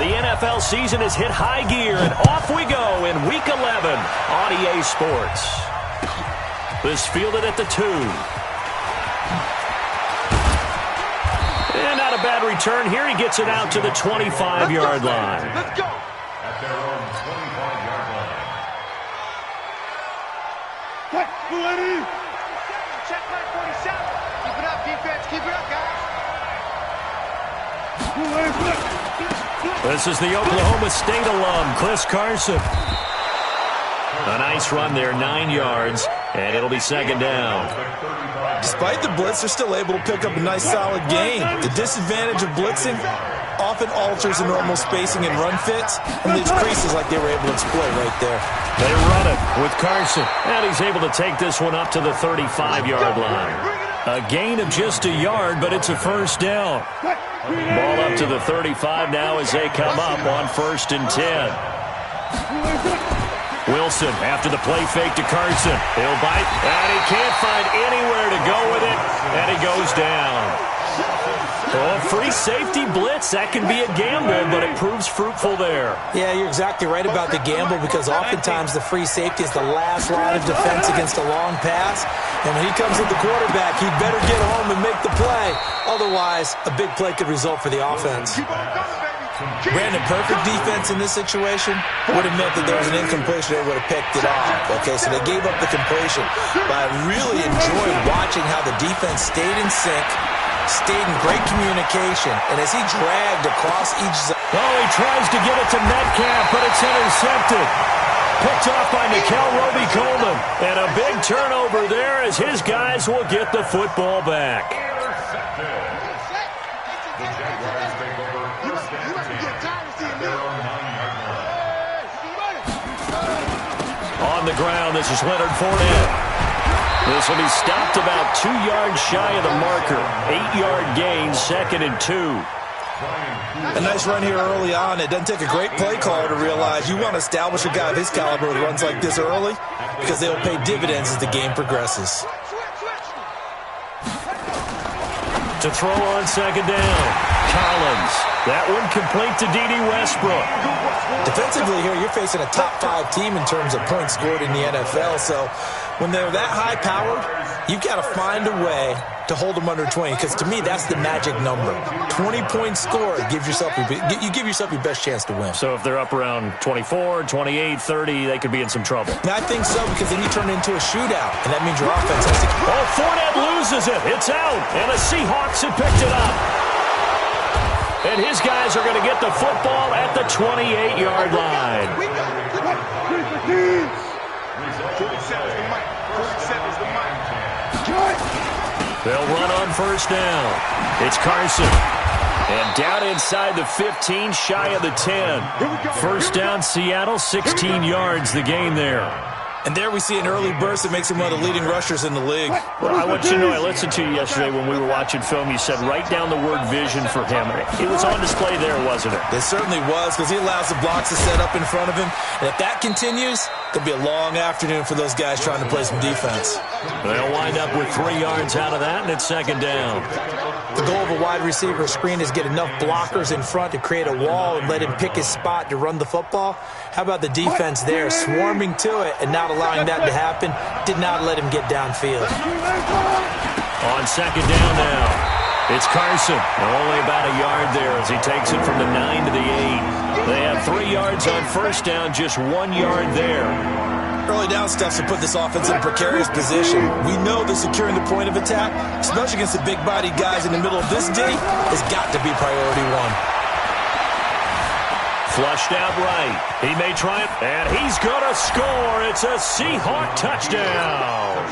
The NFL season has hit high gear, and off we go in Week 11 on EA Sports. This fielded at the 2. And not a bad return here. He gets it out to the 25-yard line. Let's go. At their own 25-yard line. Ready? Check line 47. Keep it up, defense. Keep it up, guys. This is the Oklahoma State alum, Chris Carson. A nice run there, 9 yards, and it'll be second down. Despite the blitz, they're still able to pick up a nice solid gain. The disadvantage of blitzing often alters the normal spacing and run fits, and leaves creases like they were able to exploit right there. They run it with Carson, and he's able to take this one up to the 35-yard line. A gain of just a yard, but it's a first down. Ball up to the 35 now as they come up on 1st and 10. Wilson after the play fake to Carson. He'll bite, and he can't find anywhere to go with it, and he goes down. Oh, free safety blitz, that can be a gamble, but it proves fruitful there. Yeah, you're exactly right about the gamble, because oftentimes the free safety is the last line of defense against a long pass. And when he comes at the quarterback, he'd better get home and make the play. Otherwise, a big play could result for the offense. Brandon, perfect defense in this situation would have meant that there was an incompletion. They would have picked it off. Okay, so they gave up the completion. But I really enjoyed watching how the defense stayed in sync, stayed in great communication, and as he dragged across each zone. Oh, he tries to get it to Metcalf, but it's intercepted. Picked off by Nickel Roby-Coleman. And a big turnover there as his guys will get the football back. On the ground, this is Leonard Fournette. This will be stopped about 2 yards shy of the marker. 8-yard gain, 2nd and 2. A nice run here early on. It doesn't take a great play caller to realize you want to establish a guy of his caliber with runs like this early, because they'll pay dividends as the game progresses. To throw on 2nd down, Collins. That one complete to D.D. Westbrook. Defensively here, you're facing a top-5 team in terms of points scored in the NFL, so when they're that high-powered, you've got to find a way to hold them under 20, because to me, that's the magic number. 20 points scored, you give yourself your best chance to win. So if they're up around 24, 28, 30, they could be in some trouble. And I think so, because then you turn it into a shootout, and that means your offense has to... Oh, Fournette loses it. It's out, and the Seahawks have picked it up. And his guys are going to get the football at the 28-yard line. They'll run on 1st down. It's Carson. And down inside the 15, shy of the 10. 1st down, Seattle, 16 yards the gain there. And there we see an early burst that makes him one of the leading rushers in the league. Well, I want you to know, I listened to you yesterday when we were watching film. You said write down the word vision for him. It was on display there, wasn't it? It certainly was, because he allows the blocks to set up in front of him. And if that continues, it'll be a long afternoon for those guys trying to play some defense. They'll wind up with 3 yards out of that, and it's 2nd down. The goal of a wide receiver screen is get enough blockers in front to create a wall and let him pick his spot to run the football. How about the defense there, swarming to it and not allowing that to happen? Did not let him get downfield. On 2nd down now, it's Carson. Only about a yard there as he takes it from the 9 to the 8. They have 3 yards on 1st down, just 1 yard there. Early down stuff to put this offense in a precarious position. We know that securing the point of attack, especially against the big-bodied guys in the middle of this D, has got to be priority 1. Flushed out right. He may try it, and he's going to score. It's a Seahawk touchdown.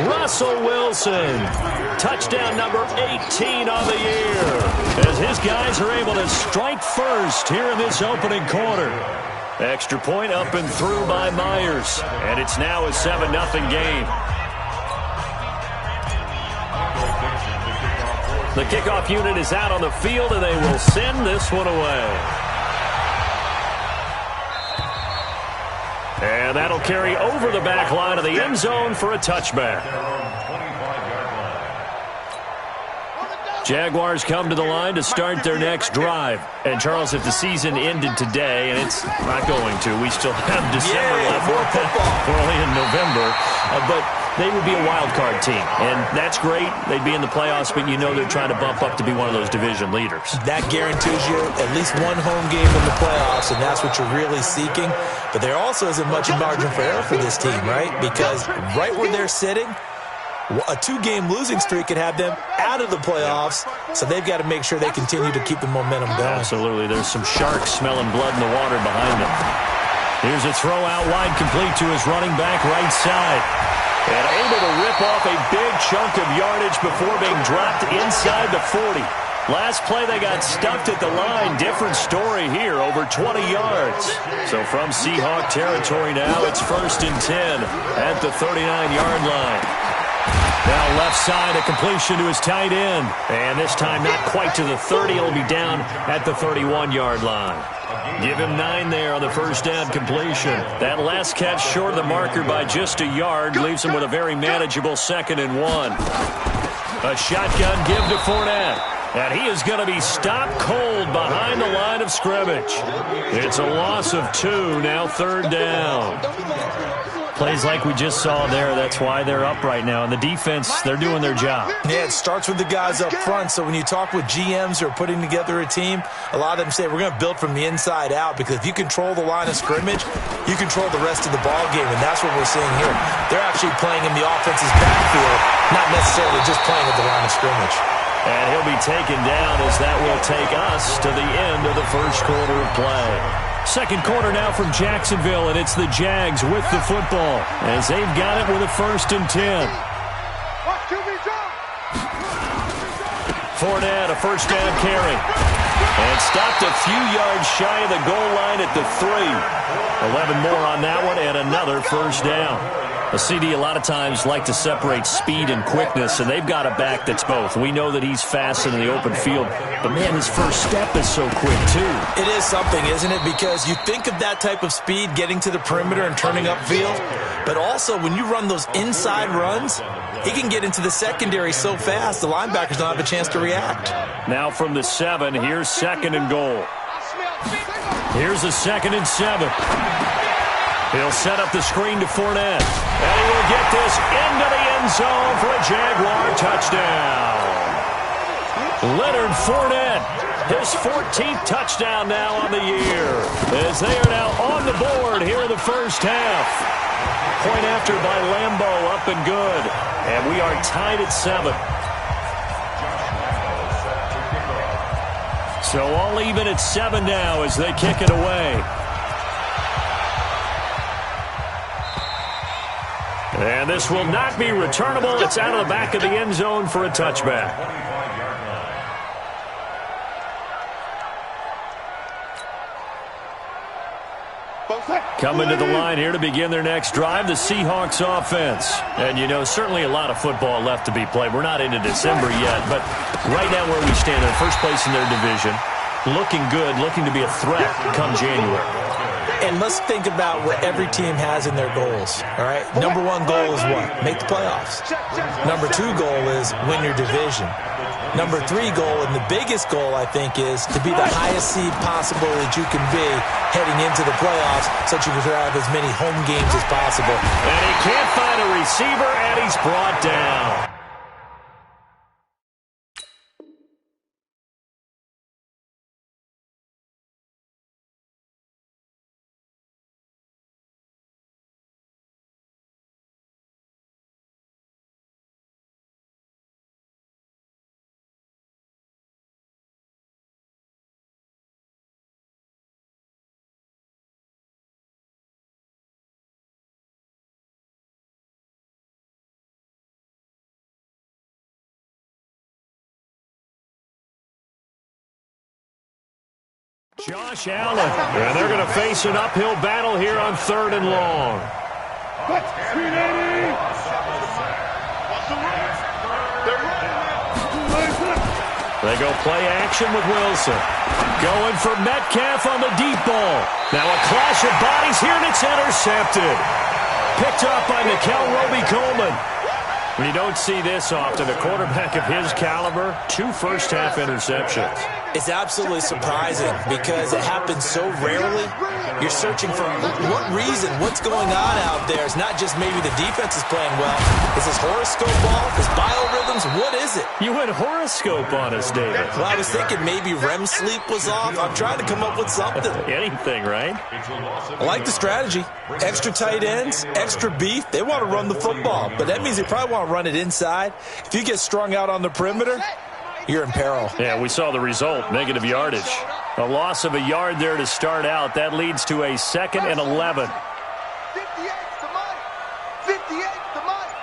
Russell Wilson, touchdown number 18 on the year, as his guys are able to strike first here in this opening quarter. Extra point up and through by Myers, and it's now a 7-0 game. The kickoff unit is out on the field, and they will send this one away. And that'll carry over the back line of the end zone for a touchback. Jaguars come to the line to start their next drive. And, Charles, if the season ended today, and it's not going to, we still have December left. We're only in November. But they would be a wild card team. And that's great. They'd be in the playoffs, but you know they're trying to bump up to be one of those division leaders. That guarantees you at least one home game in the playoffs, and that's what you're really seeking. But there also isn't much margin for error for this team, right? Because right where they're sitting, a 2-game losing streak could have them out of the playoffs, so they've got to make sure they continue to keep the momentum going. Absolutely. There's some sharks smelling blood in the water behind them. Here's a throw out wide, complete to his running back right side. And able to rip off a big chunk of yardage before being dropped inside the 40. Last play, they got stuffed at the line. Different story here, over 20 yards. So from Seahawk territory now, it's 1st and 10 at the 39-yard line. Now left side, a completion to his tight end. And this time not quite to the 30. It'll be down at the 31-yard line. Give him 9 there on the first down completion. That last catch short of the marker by just a yard leaves him with a very manageable 2nd and 1. A shotgun give to Fournette. And he is going to be stopped cold behind the line of scrimmage. It's a loss of 2, now 3rd down. Plays like we just saw there, that's why they're up right now. And the defense, they're doing their job. Yeah, it starts with the guys up front. So when you talk with GMs who are putting together a team, a lot of them say we're going to build from the inside out, because if you control the line of scrimmage, you control the rest of the ball game, and that's what we're seeing here. They're actually playing in the offense's backfield, not necessarily just playing at the line of scrimmage. And he'll be taken down as that will take us to the end of the first quarter of play. Second quarter now from Jacksonville, and it's the Jags with the football as they've got it with a 1st and 10. Fournette, a first down carry. And stopped a few yards shy of the goal line at the 3. 11 more on that one, and another first down. A CD a lot of times like to separate speed and quickness, and they've got a back that's both. We know that he's fast in the open field, but, man, his first step is so quick, too. It is something, isn't it? Because you think of that type of speed getting to the perimeter and turning upfield, but also when you run those inside runs, he can get into the secondary so fast the linebackers don't have a chance to react. Now from the 7, here's 2nd and goal. Here's a 2nd and 7. He'll set up the screen to Fournette. And he will get this into the end zone for a Jaguar touchdown. Leonard Fournette, his 14th touchdown now on the year, as they are now on the board here in the first half. Point after by Lambeau, up and good. And we are tied at 7. So all even at 7 now as they kick it away. And this will not be returnable. It's out of the back of the end zone for a touchback. Coming to the line here to begin their next drive, the Seahawks offense. And, you know, certainly a lot of football left to be played. We're not into December yet, but right now where we stand, in first place in their division, looking good, looking to be a threat come January. And let's think about what every team has in their goals, all right? Number 1 goal is what? Make the playoffs. Number 2 goal is win your division. Number 3 goal, and the biggest goal, I think, is to be the highest seed possible that you can be heading into the playoffs so that you can have as many home games as possible. And he can't find a receiver, and he's brought down. Josh Allen, and they're going to face an uphill battle here on 3rd and long. They go play action with Wilson. Going for Metcalf on the deep ball. Now a clash of bodies here, and it's intercepted. Picked up by Nickel Roby-Coleman. You don't see this often. A quarterback of his caliber, 2 first-half interceptions. It's absolutely surprising because it happens so rarely. You're searching for what reason, what's going on out there. It's not just maybe the defense is playing well. Is his horoscope off? His biorhythms? What is it? You went horoscope on us, David. Well, I was thinking maybe REM sleep was off. I'm trying to come up with something. Anything, right? I like the strategy. Extra tight ends, extra beef. They want to run the football, but that means they probably want to run it inside. If you get strung out on the perimeter, you're in peril. Yeah, we saw the result, negative yardage. A loss of a yard there to start out. That leads to a 2nd and 11. 58 to Mike. 58 to Mike.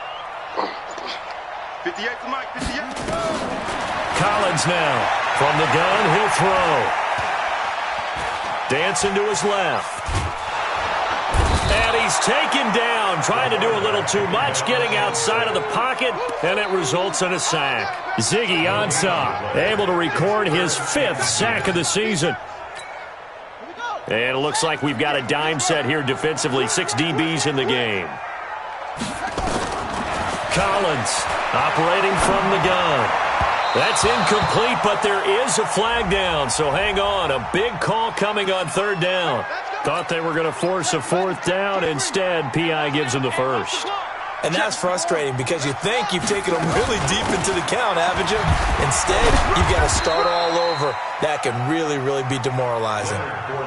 58 to Mike. 58. Collins now. From the gun, he'll throw. Dancing to his left. And he's taken down, trying to do a little too much, getting outside of the pocket, and it results in a sack. Ziggy Ansah able to record his 5th sack of the season. And it looks like we've got a dime set here defensively. 6 DBs in the game. Collins operating from the gun. That's incomplete, but there is a flag down, so hang on. A big call coming on 3rd down. Thought they were going to force a 4th down. Instead, P.I. gives them the first. And that's frustrating because you think you've taken them really deep into the count, haven't you? Instead, you've got to start all over. That can really, really be demoralizing.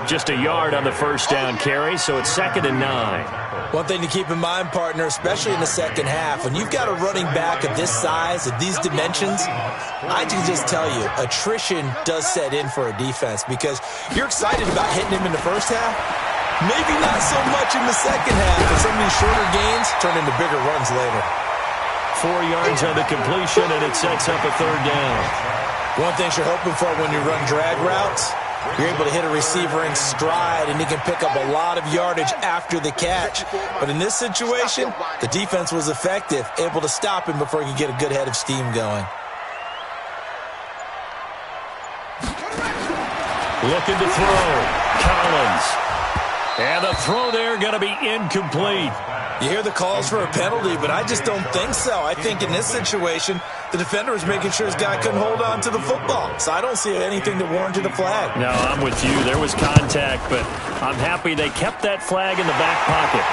Just a yard on the first down carry, so it's 2nd and 9. One thing to keep in mind, partner, especially in the second half, when you've got a running back of this size, of these dimensions, I can just tell you, attrition does set in for a defense because you're excited about hitting him in the first half. Maybe not so much in the second half, but some of these shorter gains turn into bigger runs later. 4 yards on the completion, and it sets up a 3rd down. One thing you're hoping for when you run drag routes, you're able to hit a receiver in stride, and he can pick up a lot of yardage after the catch. But in this situation, the defense was effective, able to stop him before he could get a good head of steam going. Looking to throw. Collins. And the throw there going to be incomplete. You hear the calls for a penalty, but I just don't think so. I think in this situation, the defender was making sure his guy couldn't hold on to the football. So I don't see anything that warranted a flag. No, I'm with you. There was contact, but I'm happy they kept that flag in the back pocket.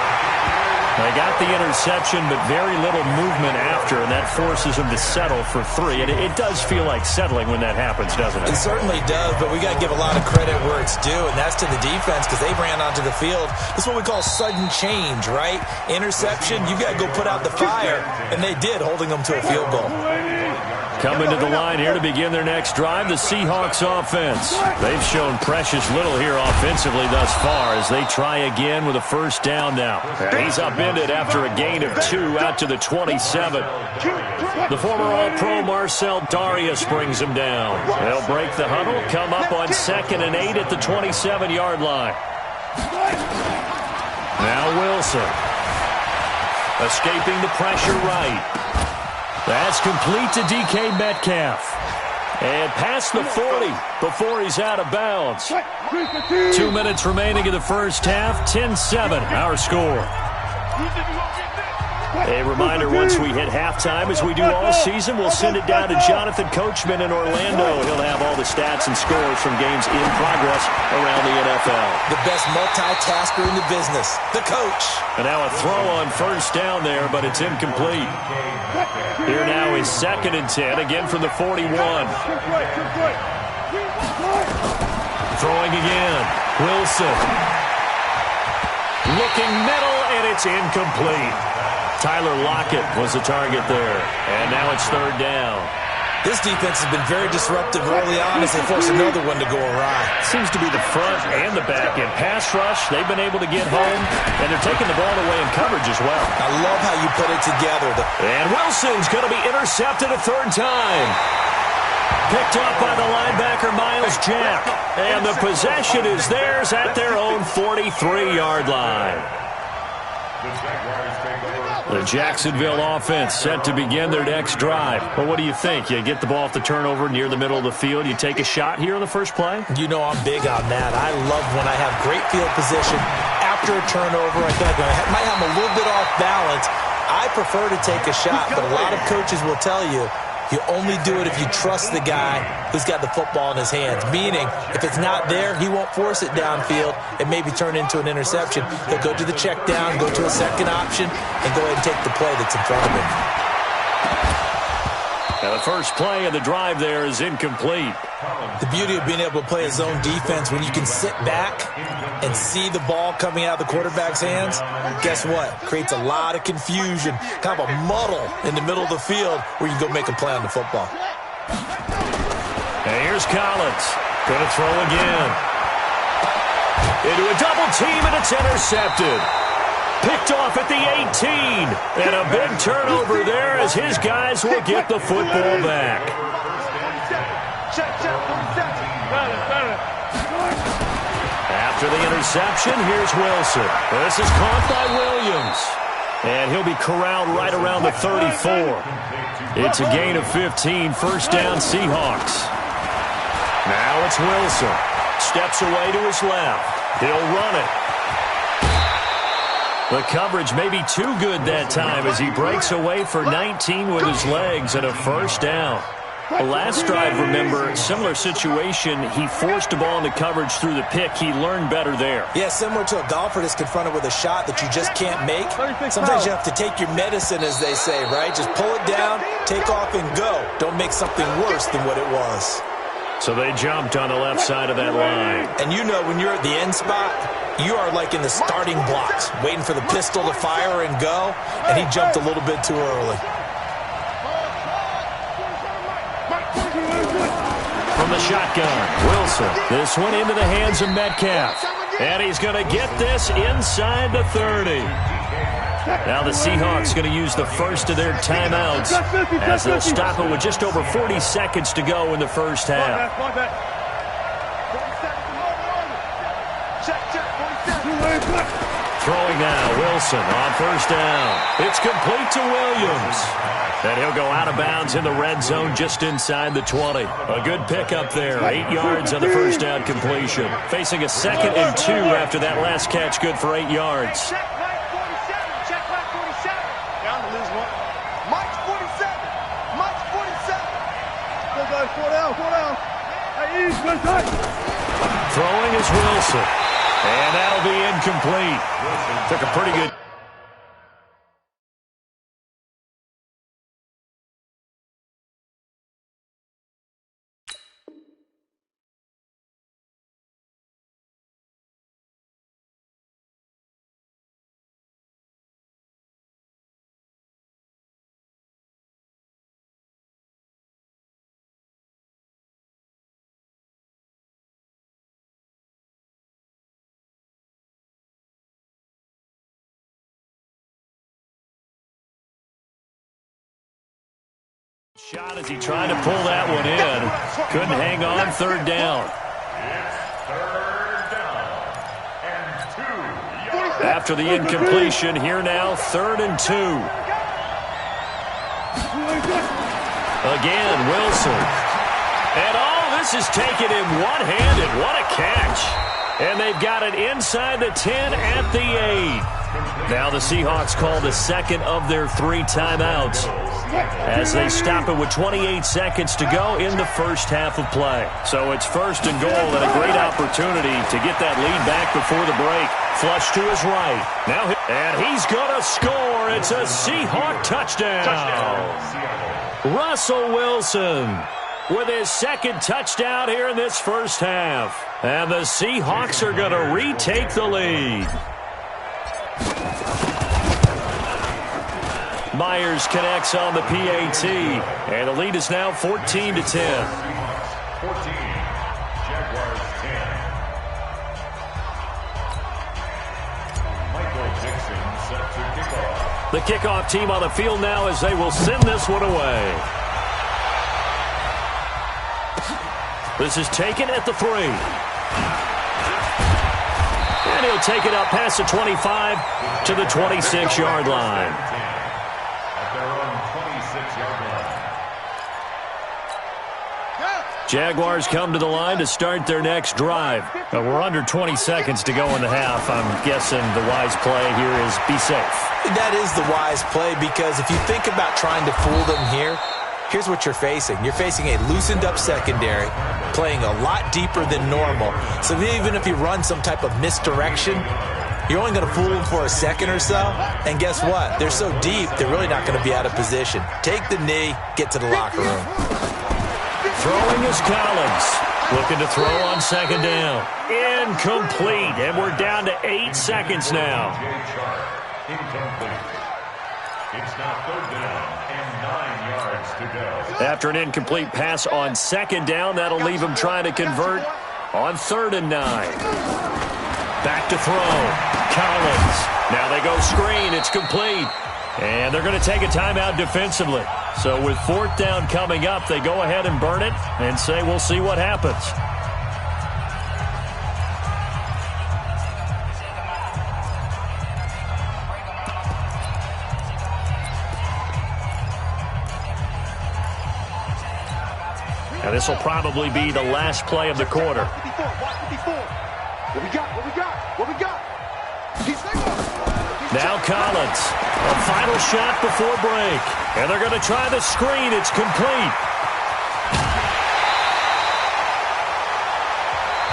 They got the interception, but very little movement after, and that forces them to settle for 3. And it does feel like settling when that happens, doesn't it? It certainly does, but we got to give a lot of credit where it's due, and that's to the defense because they ran onto the field. This is what we call sudden change, right? Interception, you got to go put out the fire, and they did, holding them to a field goal. Coming to the line here to begin their next drive, the Seahawks offense. They've shown precious little here offensively thus far as they try again with a first down now. He's upended after a gain of 2 out to the 27. The former All-Pro Marcel Darius brings him down. They'll break the huddle, come up on 2nd and 8 at the 27-yard line. Now Wilson. Escaping the pressure right. That's complete to DK Metcalf. And past the 40 before he's out of bounds. 2 minutes remaining in the first half. 10-7, our score. A reminder, once we hit halftime, as we do all season, we'll send it down to Jonathan Coachman in Orlando. He'll have all the stats and scores from games in progress around the NFL. The best multitasker in the business, the coach. And now a throw on first down there, but it's incomplete. Here now is 2nd and 10, again from the 41. Throwing again. Wilson. Looking middle, and it's incomplete. Tyler Lockett was the target there. And now it's 3rd down. This defense has been very disruptive early on as they force another one to go awry. Seems to be the front and the back end. Pass rush, they've been able to get home, and they're taking the ball away in coverage as well. I love how you put it together. And Wilson's going to be intercepted a 3rd time. Picked up by the linebacker, Miles Jack. And the possession is theirs at their own 43-yard line. The Jacksonville offense set to begin their next drive. Well, what do you think? You get the ball off the turnover near the middle of the field. You take a shot here on the first play? You know I'm big on that. I love when I have great field position. After a turnover, I feel like I might have a little bit off balance. I prefer to take a shot, but a lot of coaches will tell you you only do it if you trust the guy who's got the football in his hands. Meaning, if it's not there, he won't force it downfield and maybe turn into an interception. He'll go to the check down, go to a second option, and go ahead and take the play that's in front of him. And the first play of the drive there is incomplete. The beauty of being able to play a zone defense when you can sit back and see the ball coming out of the quarterback's hands, guess what? Creates a lot of confusion, kind of a muddle in the middle of the field where you can go make a play on the football. And here's Collins. Going to throw again. Into a double team, and it's intercepted. Picked off at the 18. And a big turnover there as his guys will get the football back. After the interception, here's Wilson. This is caught by Williams. And he'll be corralled right around the 34. It's a gain of 15, first down Seahawks. Now it's Wilson. Steps away to his left. He'll run it. The coverage may be too good that time as he breaks away for 19 with his legs and a first down. The last drive, remember, similar situation. He forced the ball into coverage through the pick. He learned better there. Yeah, similar to a golfer that's confronted with a shot that you just can't make. Sometimes you have to take your medicine, as they say, right? Just pull it down, take off, and go. Don't make something worse than what it was. So they jumped on the left side of that line. And you know when you're at the end spot, you are like in the starting blocks, waiting for the pistol to fire and go, and he jumped a little bit too early. From the shotgun, Wilson. This one into the hands of Metcalf. And he's going to get this inside the 30. Now the Seahawks going to use the first of their timeouts as they'll stop it with just over 40 seconds to go in the first half. Throwing now, Wilson on first down. It's complete to Williams. And he'll go out of bounds in the red zone just inside the 20. A good pickup there. 8 yards on the first down completion. Facing a 2nd and 2 after that last catch, good for 8 yards. Check right 47. Down to lose one. Mike's 47. Mike's 47. Go guys, 4 down, 4 down. Hey, East, good tight. Throwing is Wilson. And that'll be incomplete. Took a pretty good... shot as he tried to pull that one in. Couldn't hang on, third down. After the incompletion, here now, 3rd and 2. Again, Wilson. And this is taken in one-handed. What a catch. And they've got it inside the 10 at the 8. Now the Seahawks call the second of their 3 timeouts as they stop it with 28 seconds to go in the first half of play. So it's 1st and goal and a great opportunity to get that lead back before the break. Flush to his right. Now, and he's going to score. It's a Seahawk touchdown. Russell Wilson with his 2nd touchdown here in this first half. And the Seahawks are going to retake the lead. Myers connects on the PAT, and the lead is now 14-10. 14, Jaguars 10. Michael Dixon set to kickoff. The kickoff team on the field now as they will send this one away. This is taken at the 3. And he'll take it up past the 25 to the 26-yard line. At their own 26-yard line. Jaguars come to the line to start their next drive. We're under 20 seconds to go in the half. I'm guessing the wise play here is be safe. That is the wise play, because if you think about trying to fool them here, here's what you're facing. You're facing a loosened-up secondary, playing a lot deeper than normal. So even if you run some type of misdirection, you're only going to fool them for a second or so. And guess what? They're so deep, they're really not going to be out of position. Take the knee, get to the locker room. Throwing is Collins. Looking to throw on second down. Incomplete. And we're down to 8 seconds now. Incomplete. It's now third down and 9 yards to go. After an incomplete pass on second down, that'll leave him trying to convert on 3rd and 9. Back to throw. Collins. Now they go screen. It's complete. And they're going to take a timeout defensively. So with 4th down coming up, they go ahead and burn it and say we'll see what happens. Now this will probably be the last play of the quarter. What we got? What we got? What we got? Now Collins. A final shot before break. And they're going to try the screen. It's complete.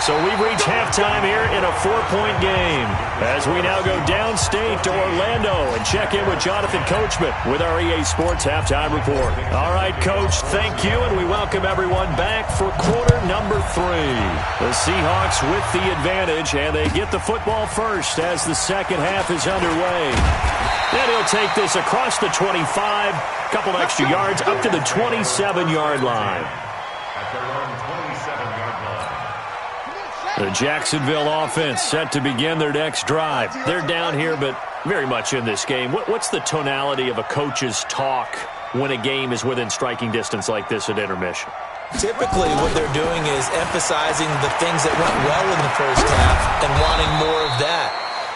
So we've reached halftime here in a 4-point game as we now go downstate to Orlando and check in with Jonathan Coachman with our EA Sports Halftime Report. All right, Coach, thank you, and we welcome everyone back for quarter number 3. The Seahawks with the advantage, and they get the football first as the second half is underway. Then he'll take this across the 25, a couple extra yards, up to the 27-yard line. At their own 27-yard line. The Jacksonville offense set to begin their next drive. They're down here, but very much in this game. What's the tonality of a coach's talk when a game is within striking distance like this at intermission? Typically, what they're doing is emphasizing the things that went well in the first half and wanting more of that.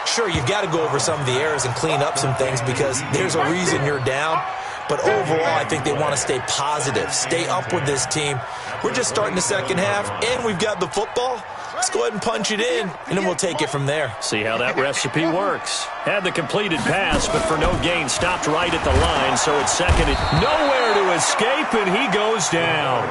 Sure, you've got to go over some of the errors and clean up some things because there's a reason you're down. But overall, I think they want to stay positive, stay up with this team. We're just starting the second half, and we've got the football. Let's go ahead and punch it in, and then we'll take it from there. See how that recipe works. Had the completed pass, but for no gain, stopped right at the line, so it's second and nowhere to escape, and he goes down.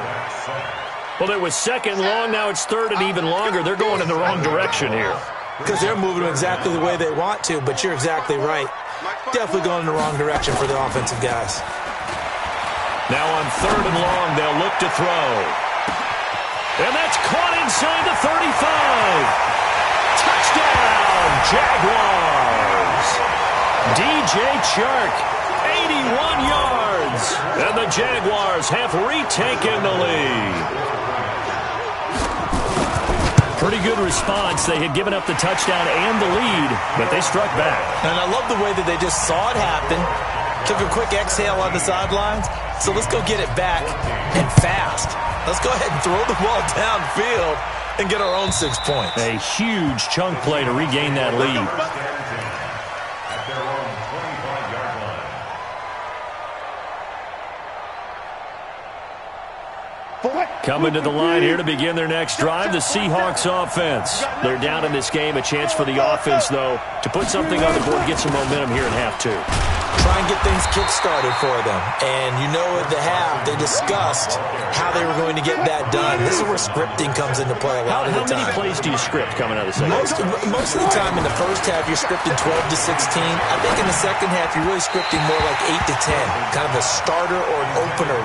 Well, it was second long, now it's third and even longer. They're going in the wrong direction here. Because they're moving exactly the way they want to, but you're exactly right. Definitely going in the wrong direction for the offensive guys. Now on third and long, they'll look to throw. And that's caught inside the 35. Touchdown, Jaguars. DJ Chark, 81 yards. And the Jaguars have retaken the lead. Pretty good response. They had given up the touchdown and the lead, but they struck back. And I love the way that they just saw it happen, took a quick exhale on the sidelines. So let's go get it back and fast. Let's go ahead and throw the ball downfield and get our own 6 points. A huge chunk play to regain that lead. At their own 25-yard line. Coming to the line here to begin their next drive, the Seahawks offense. They're down in this game. A chance for the offense, though, to put something on the board, get some momentum here in half 2. Try and get things kick-started for them. And you know at the half, they discussed how they were going to get that done. This is where scripting comes into play a lot of the time. How many plays do you script coming out of the second? Most of the time in the first half, you're scripting 12 to 16. I think in the second half, you're really scripting more like 8 to 10. Kind of a starter or an opener,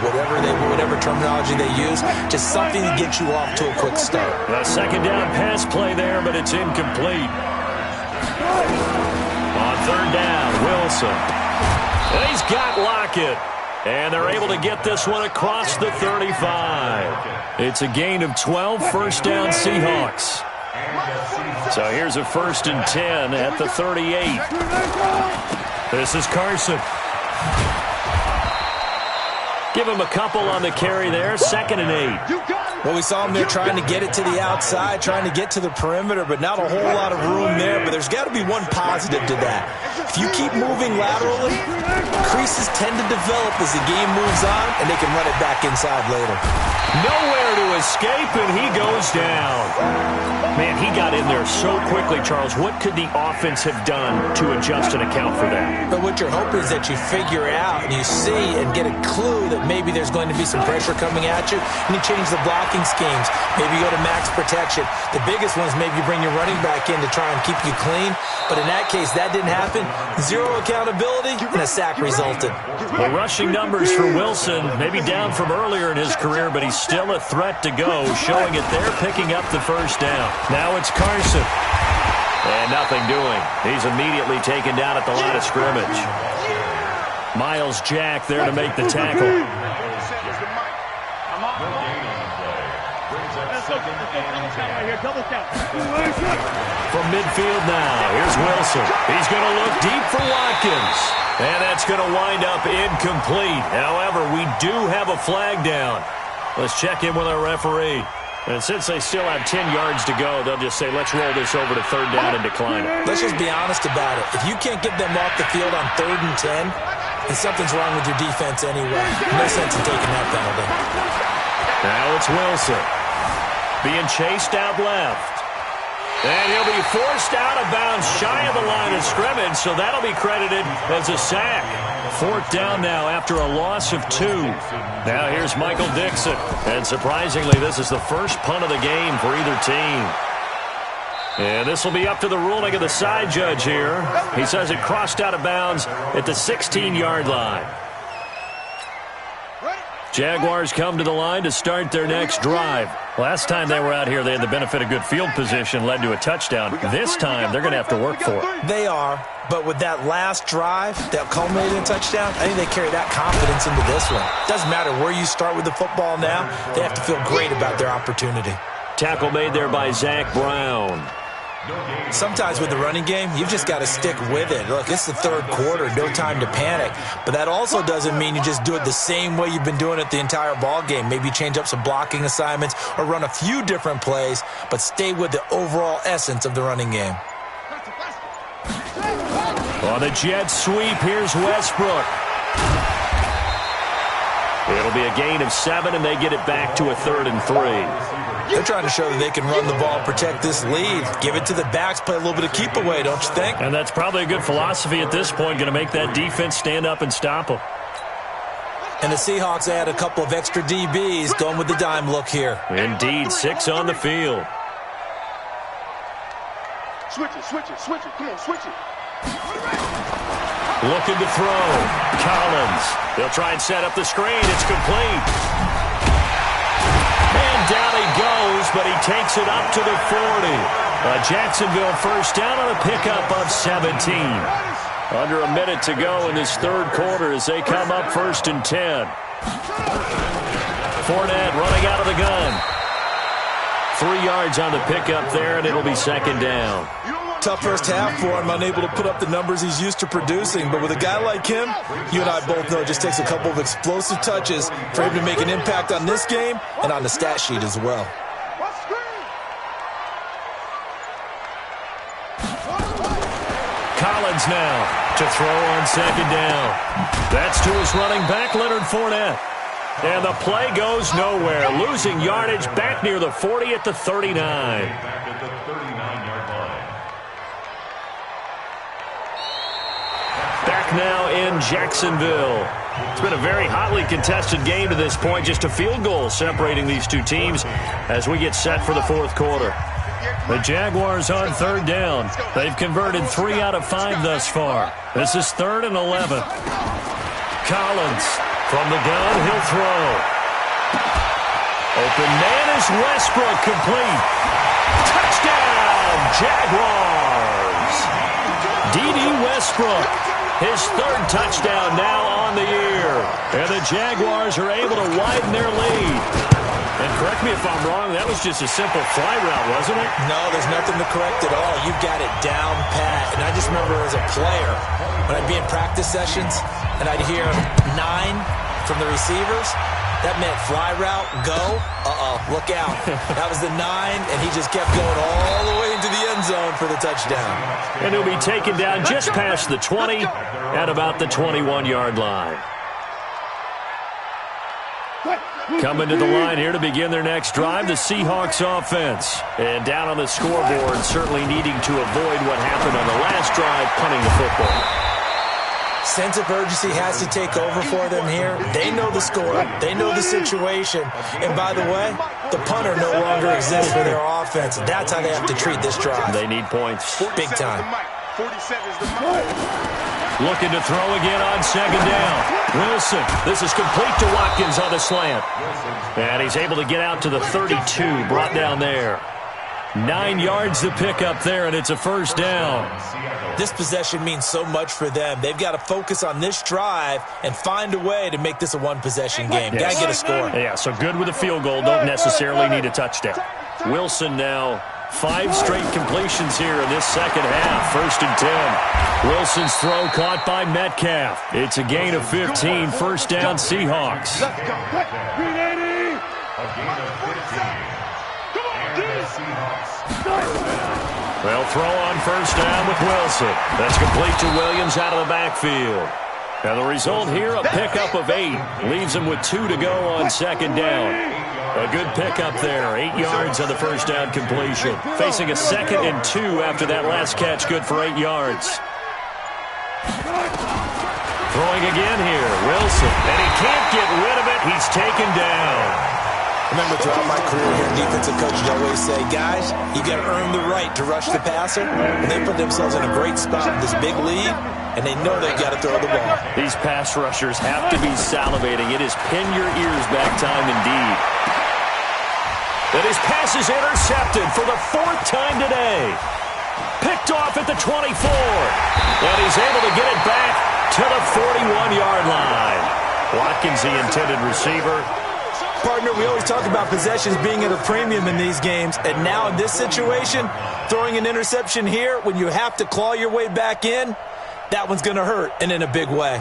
whatever terminology they use. Just something to get you off to a quick start. A second down pass play there, but it's incomplete. On third down, Wilson. And he's got Lockett. And they're able to get this one across the 35. It's a gain of 12, first down Seahawks. So here's a 1st and 10 at the 38. This is Carson. Give him a couple on the carry there, 2nd and 8. Well, we saw him there trying to get it to the outside, trying to get to the perimeter, but not a whole lot of room there. But there's got to be one positive to that. If you keep moving laterally, creases tend to develop as the game moves on, and they can run it back inside later. Nowhere to escape, and he goes down. Man, he got in there so quickly, Charles. What could the offense have done to adjust and account for that? But what you're hoping is that you figure out and you see and get a clue that maybe there's going to be some pressure coming at you, and you change the blocking schemes. Maybe you go to max protection. The biggest one is maybe you bring your running back in to try and keep you clean. But in that case, that didn't happen. Zero accountability, and a sack resulted. The rushing numbers for Wilson, maybe down from earlier in his career, but he's still a threat to go, showing it there, picking up the first down. Now it's Carson. And nothing doing. He's immediately taken down at the line of scrimmage. Miles Jack there to make the tackle. From midfield now, here's Wilson. He's going to look deep for Watkins. And that's going to wind up incomplete. However, we do have a flag down. Let's check in with our referee. And since they still have 10 yards to go, they'll just say, let's roll this over to third down and decline it. Let's just be honest about it. If you can't get them off the field on 3rd and 10, then something's wrong with your defense anyway. No sense in taking that penalty. Now it's Wilson. Being chased out left. And he'll be forced out of bounds shy of the line of scrimmage, so that'll be credited as a sack. 4th down now after a loss of 2. Now here's Michael Dixon. And surprisingly, this is the first punt of the game for either team. And this will be up to the ruling of the side judge here. He says it crossed out of bounds at the 16-yard line. Jaguars come to the line to start their next drive. Last time they were out here, they had the benefit of good field position, led to a touchdown. This time, they're going to have to work for it. They are, but with that last drive that culminated in a touchdown, I think they carry that confidence into this one. Doesn't matter where you start with the football now, they have to feel great about their opportunity. Tackle made there by Zach Brown. Sometimes with the running game, you've just got to stick with it. Look, it's the 3rd quarter, no time to panic. But that also doesn't mean you just do it the same way you've been doing it the entire ball game. Maybe change up some blocking assignments or run a few different plays, but stay with the overall essence of the running game. On the jet sweep, here's Westbrook. It'll be a gain of 7, and they get it back to a 3rd and 3. They're trying to show that they can run the ball, protect this lead. Give it to the backs, play a little bit of keep away, don't you think? And that's probably a good philosophy at this point, going to make that defense stand up and stop them. And the Seahawks add a couple of extra DBs, going with the dime look here. Indeed, 6 on the field. Switch it. Come on, switch it. Looking to throw. Collins. They'll try and set up the screen. It's complete. And down he goes, but he takes it up to the 40. A Jacksonville first down on a pickup of 17. Under a minute to go in this 3rd quarter as they come up 1st and 10. Fournette running out of the gun. 3 yards on the pickup there, and it'll be 2nd down. Tough first half for him, unable to put up the numbers he's used to producing. But with a guy like him, you and I both know it just takes a couple of explosive touches for him to make an impact on this game and on the stat sheet as well. Collins now to throw on 2nd down. That's to his running back, Leonard Fournette. And the play goes nowhere, losing yardage back near the 40 at the 39. Back at the 39-yard line. Back now in Jacksonville. It's been a very hotly contested game to this point. Just a field goal separating these two teams as we get set for the 4th quarter. The Jaguars on 3rd down. They've converted 3 out of 5 thus far. This is 3rd and 11. Collins from the gun. He'll throw. Open man is Westbrook, complete. Touchdown, Jaguars. D.D. Westbrook. His 3rd touchdown now on the year. And the Jaguars are able to widen their lead. And correct me if I'm wrong, that was just a simple fly route, wasn't it? No, there's nothing to correct at all. You've got it down pat. And I just remember as a player, when I'd be in practice sessions and I'd hear 9 from the receivers, That meant fly route, go. Look out. That was the 9, and he just kept going all the way into the end zone for the touchdown. And he'll be taken down just past the 20 at about the 21-yard line. Coming to the line here to begin their next drive, the Seahawks offense. And down on the scoreboard, certainly needing to avoid what happened on the last drive, punting the football. Sense of urgency has to take over for them here. They know the score. They know the situation. And by the way, the punter no longer exists for their offense. That's how they have to treat this drive. They need points. Big time. 47 is the mark. Looking to throw again on second down. Wilson, this is complete to Watkins on the slant. And he's able to get out to the 32, brought down there. 9 yards to pick up there, and it's a first down. This possession means so much for them. They've got to focus on this drive and find a way to make this a one-possession game. Yes. Got to get a score. Yeah, so good with a field goal. Don't necessarily need a touchdown. Wilson now 5 straight completions here in this second half. 1st and 10. Wilson's throw caught by Metcalf. It's a gain of 15. First down, Seahawks. Let's go. 380. A gain of 15. And the Seahawks. Well, throw on first down with Wilson. That's complete to Williams out of the backfield. Now the result here, a pickup of 8. Leaves him with 2 to go on second down. A good pickup there. 8 yards on the first down completion. Facing a 2nd and 2 after that last catch. Good for 8 yards. Throwing again here. Wilson. And he can't get rid of it. He's taken down. Remember, throughout my career here, defensive coaches always say, guys, you got to earn the right to rush the passer. And they put themselves in a great spot with this big lead, and they know they've got to throw the ball. These pass rushers have to be salivating. It is pin your ears back time indeed. And his pass is intercepted for the 4th time today. Picked off at the 24. And he's able to get it back to the 41-yard line. Watkins, the intended receiver. Partner, we always talk about possessions being at a premium in these games, and now in this situation, throwing an interception here when you have to claw your way back in, that one's going to hurt, and in a big way.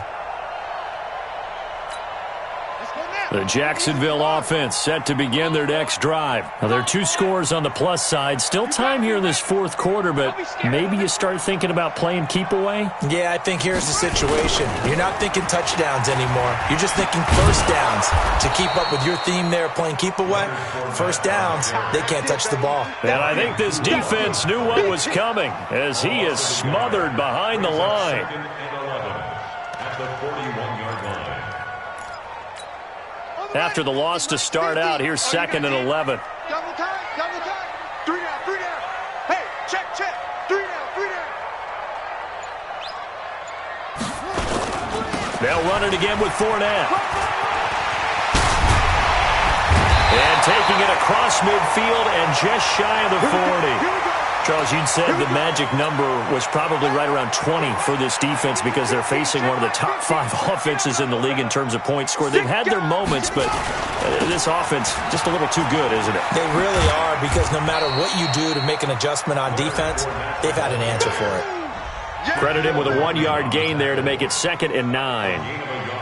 The Jacksonville offense set to begin their next drive. Now, there are 2 scores on the plus side. Still time here in this 4th quarter, but maybe you start thinking about playing keep away? Yeah, I think here's the situation. You're not thinking touchdowns anymore. You're just thinking first downs. To keep up with your theme there, playing keep away, first downs, they can't touch the ball. And I think this defense knew what was coming as he is smothered behind the line. At the 41-yard line. After the loss to start out, here's 2nd and 11. Double time, double time. 3 down, 3 down. Hey, check, check. 3 down, 3 down. They'll run it again with Fournette. And taking it across midfield and just shy of the 40. Charles, you'd said the magic number was probably right around 20 for this defense because they're facing one of the top 5 offenses in the league in terms of points scored. They've had their moments, but this offense just a little too good, isn't it? They really are, because no matter what you do to make an adjustment on defense, they've had an answer for it. Credit him with a 1-yard gain there to make it 2nd and 9.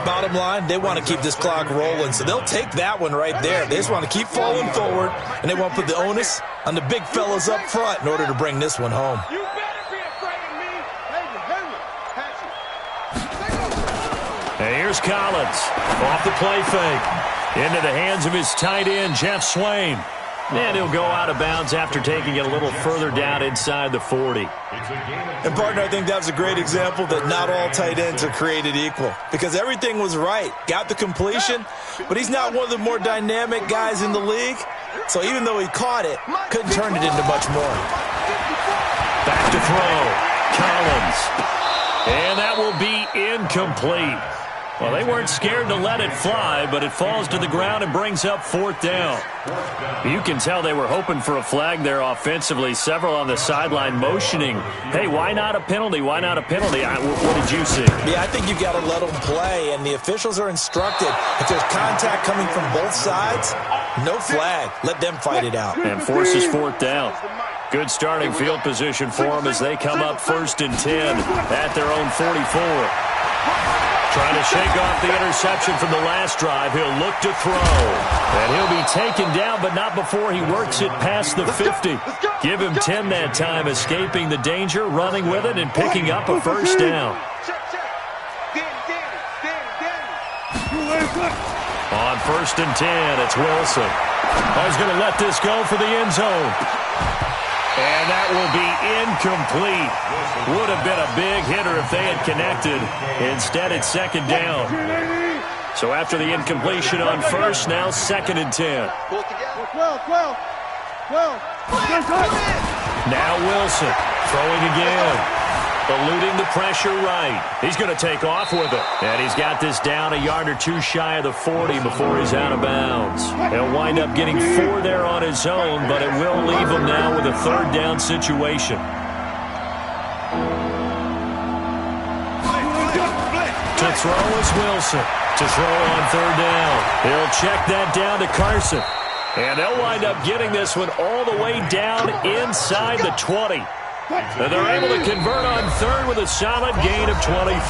Bottom line, they want to keep this clock rolling, so they'll take that one right there. They just want to keep falling forward, and they want to put the onus on the big fellas up front in order to bring this one home. You better be afraid of me. Pass it. And here's Collins off the play fake into the hands of his tight end, Jeff Swain. And he'll go out of bounds after taking it a little further down inside the 40. And, partner, I think that was a great example that not all tight ends are created equal, because everything was right. Got the completion, but he's not one of the more dynamic guys in the league. So even though he caught it, couldn't turn it into much more. Back to throw. Collins. And that will be incomplete. Well, they weren't scared to let it fly, but it falls to the ground and brings up 4th down. You can tell they were hoping for a flag there offensively. Several on the sideline motioning, hey, why not a penalty? Why not a penalty? What did you see? Yeah, I think you've got to let them play, and the officials are instructed. If there's contact coming from both sides, no flag. Let them fight it out. And forces 4th down. Good starting field position for them as they come up 1st and 10 at their own 44. Trying to shake off the interception from the last drive. He'll look to throw. And he'll be taken down, but not before he works it past the 50. Give him 10 that time, escaping the danger, running with it, and picking up a first down. On 1st and 10, it's Wilson. He's going to let this go for the end zone. And that will be incomplete. Would have been a big hitter if they had connected. Instead, it's 2nd down. So after the incompletion on 1st, now 2nd and 10. 12. Now Wilson throwing again. Eluding the pressure right. He's going to take off with it. And he's got this down a yard or two shy of the 40 before he's out of bounds. He'll wind up getting 4 there on his own, but it will leave him now with a 3rd down situation. To throw is Wilson. To throw on 3rd down. He'll check that down to Carson. And they'll wind up getting this one all the way down inside the 20. And they're able to convert on 3rd with a solid gain of 23.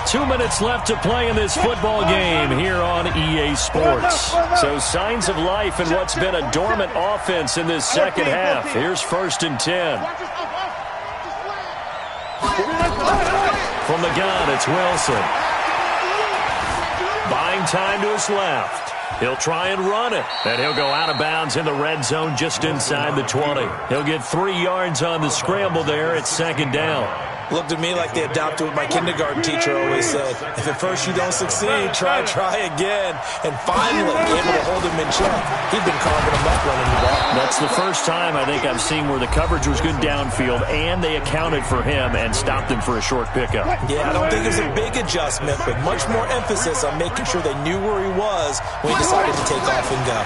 2 minutes left to play in this football game here on EA Sports. So signs of life in what's been a dormant offense in this second half. Here's 1st and 10. From the gun, it's Wilson. Buying time to his left. He'll try and run it, and he'll go out of bounds in the red zone just inside the 20. He'll get 3 yards on the scramble there at 2nd down. Looked to me like they adopted what my kindergarten teacher always said. If at first you don't succeed, try again. And finally, able to hold him in check. He'd been carving him up running the ball. That's the first time I think I've seen where the coverage was good downfield, and they accounted for him and stopped him for a short pickup. Yeah, I don't think it was a big adjustment, but much more emphasis on making sure they knew where he was when he decided to take off and go.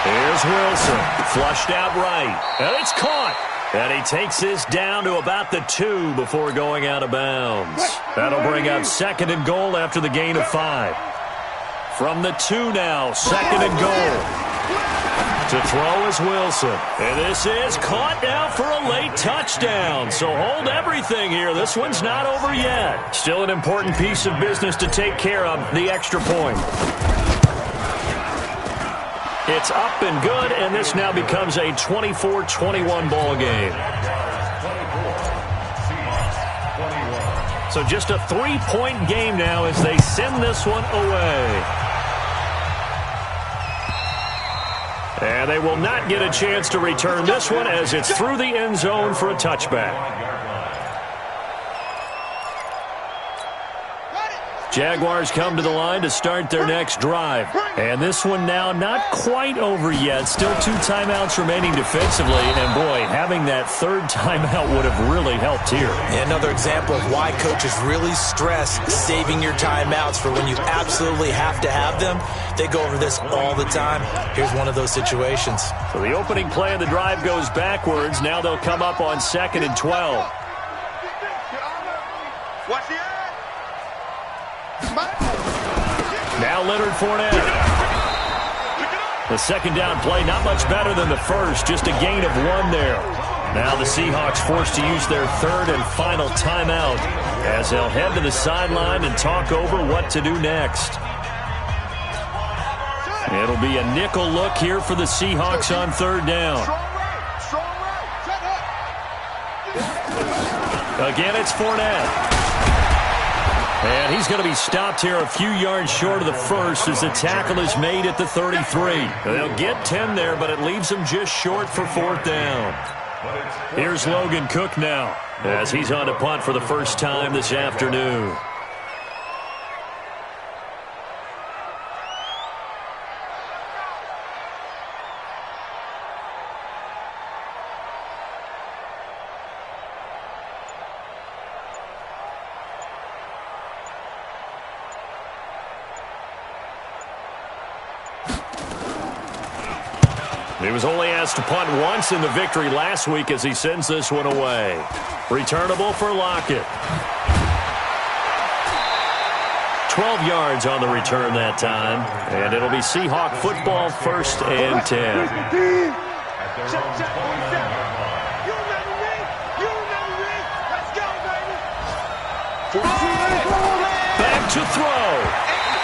Here's Wilson, flushed out right, and it's caught. And he takes this down to about the 2 before going out of bounds. That'll bring up 2nd and goal after the gain of 5. From the 2 now, 2nd and goal. To throw is Wilson. And this is caught now for a late touchdown. So hold everything here. This one's not over yet. Still an important piece of business to take care of, the extra point. It's up and good, and this now becomes a 24-21 ball game. So just a 3-point game now as they send this one away. And they will not get a chance to return this one as it's through the end zone for a touchback. Jaguars come to the line to start their next drive. And this one now not quite over yet. Still 2 timeouts remaining defensively. And, boy, having that 3rd timeout would have really helped here. Another example of why coaches really stress saving your timeouts for when you absolutely have to have them. They go over this all the time. Here's one of those situations. So the opening play of the drive goes backwards. Now they'll come up on 2nd and 12. Watch the eye. Now Leonard Fournette. The 2nd down play, not much better than the first, just a gain of 1 there. Now the Seahawks forced to use their 3rd and final timeout as they'll head to the sideline and talk over what to do next. It'll be a nickel look here for the Seahawks on 3rd down. Again, it's Fournette. And he's going to be stopped here a few yards short of the first as the tackle is made at the 33. They'll get 10 there, but it leaves them just short for 4th down. Here's Logan Cook now as he's on to punt for the first time this afternoon. He was only asked to punt once in the victory last week as he sends this one away. Returnable for Lockett. 12 yards on the return that time. And it'll be Seahawk football, 1st and 10. to throw.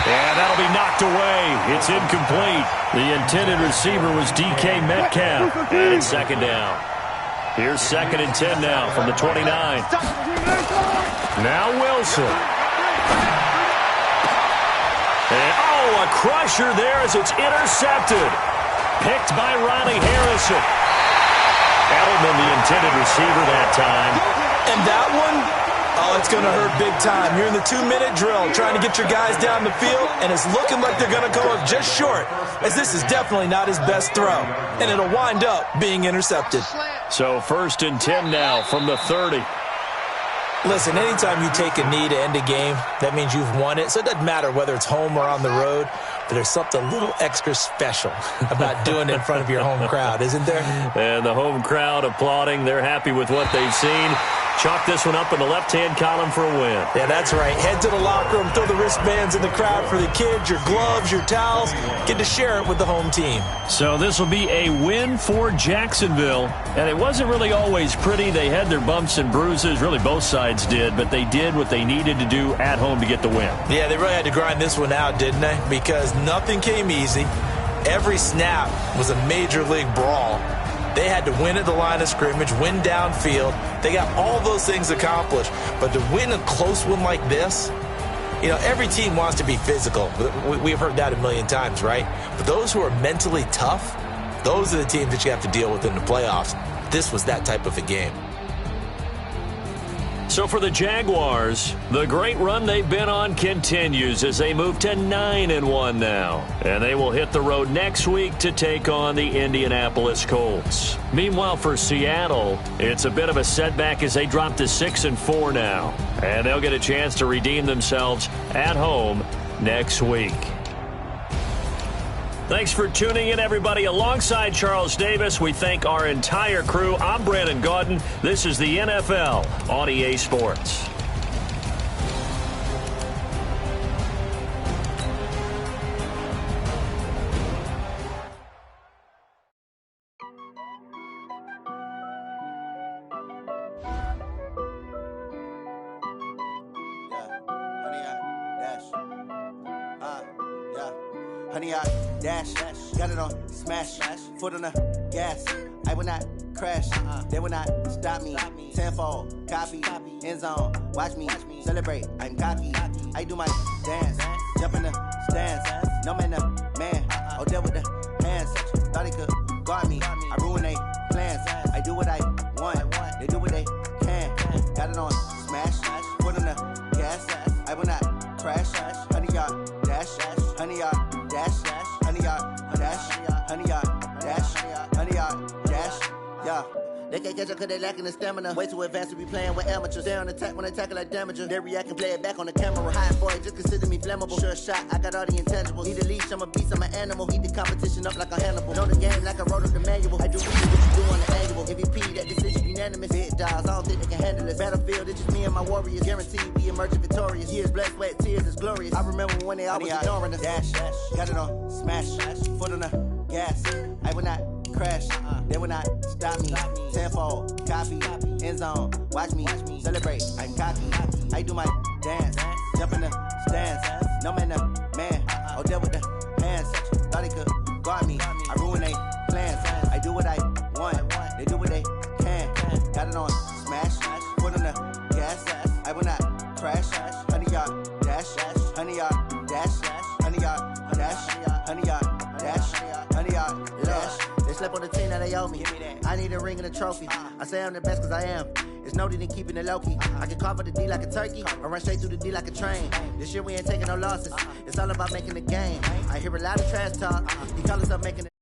And that'll be knocked away. It's incomplete. The intended receiver was DK Metcalf. And it's second down. Here's 2nd and 10 now from the 29. Now Wilson. And, a crusher there as it's intercepted. Picked by Ronnie Harrison. Edelman, the intended receiver that time. And that one, it's going to hurt big time. You're in the 2-minute drill trying to get your guys down the field, and it's looking like they're going to come up just short, as this is definitely not his best throw, and it'll wind up being intercepted. So 1st and 10 now from the 30. Listen, anytime you take a knee to end a game, that means you've won it. So it doesn't matter whether it's home or on the road, but there's something a little extra special about doing it in front of your home crowd, isn't there? And the home crowd applauding. They're happy with what they've seen. Chalk this one up in the left-hand column for a win. Yeah, that's right. Head to the locker room, throw the wristbands in the crowd for the kids, your gloves, your towels. Get to share it with the home team. So this will be a win for Jacksonville. And it wasn't really always pretty. They had their bumps and bruises. Really, both sides did. But they did what they needed to do at home to get the win. Yeah, they really had to grind this one out, didn't they? Because nothing came easy. Every snap was a major league brawl. They had to win at the line of scrimmage, win downfield. They got all those things accomplished. But to win a close one like this, you know, every team wants to be physical. We've heard that a million times, right? But those who are mentally tough, those are the teams that you have to deal with in the playoffs. This was that type of a game. So for the Jaguars, the great run they've been on continues as they move to 9-1 now. And they will hit the road next week to take on the Indianapolis Colts. Meanwhile, for Seattle, it's a bit of a setback as they drop to 6-4 now. And they'll get a chance to redeem themselves at home next week. Thanks for tuning in, everybody. Alongside Charles Davis, we thank our entire crew. I'm Brandon Gaudin. This is the NFL on EA Sports. Honey, I dash, got it on smash, foot on the gas. I will not crash, they will not stop me. Tenfold, copy, end zone, watch me celebrate. I'm cocky, I do my dance, jump in the stands. No man, oh, deal with the hands. Thought he could guard me, I ruin they plans. I do what I want, they do what they can. Got it on smash, foot on the gas. I will not crash, honey, y'all dash, honey, y'all dash, honey, y'all dash, honey, y'all dash, honey, y'all dash, yeah. They can't catch up cause they lacking the stamina. Way too advanced to be playing with amateurs. Stay on attack when they tackle like damager. They react and play it back on the camera. High boy, just consider me flammable. Sure shot, I got all the intangibles. Need a leash, I'm a beast, I'm an animal. Heat the competition up like a Hannibal. Know the game like I wrote up the manual. I do what you do on the annual. MVP, that decision unanimous. Big dogs, I don't think they can handle this. Battlefield, it's just me and my warriors. Guaranteed we emerging victorious. Years, blood, sweat, tears, it's glorious. I remember when they always ignoring us. Dash, got it on smash, foot on the gas. I will not crash, they will not stop me. Tenfold, copy, end zone, watch me celebrate. I'm cocky, I do my dance, jump in the stands. No man, oh, deal with the hands. Thought he could guard me, I ruin they plans. I do what I want, they do what they can. Got it on smash, foot on the gas. I will not crash, honey, y'all dash, honey, y'all dash, honey, y'all dash, honey, y'all dash, honey, y'all dash. They slept on the team that they owe me. I need a ring and a trophy. I say I'm the best cause I am. It's no need in keeping it low-key. I can carve up the D like a turkey or run straight through the D like a train. This year we ain't taking no losses. It's all about making the game. I hear a lot of trash talk. He call us up making it.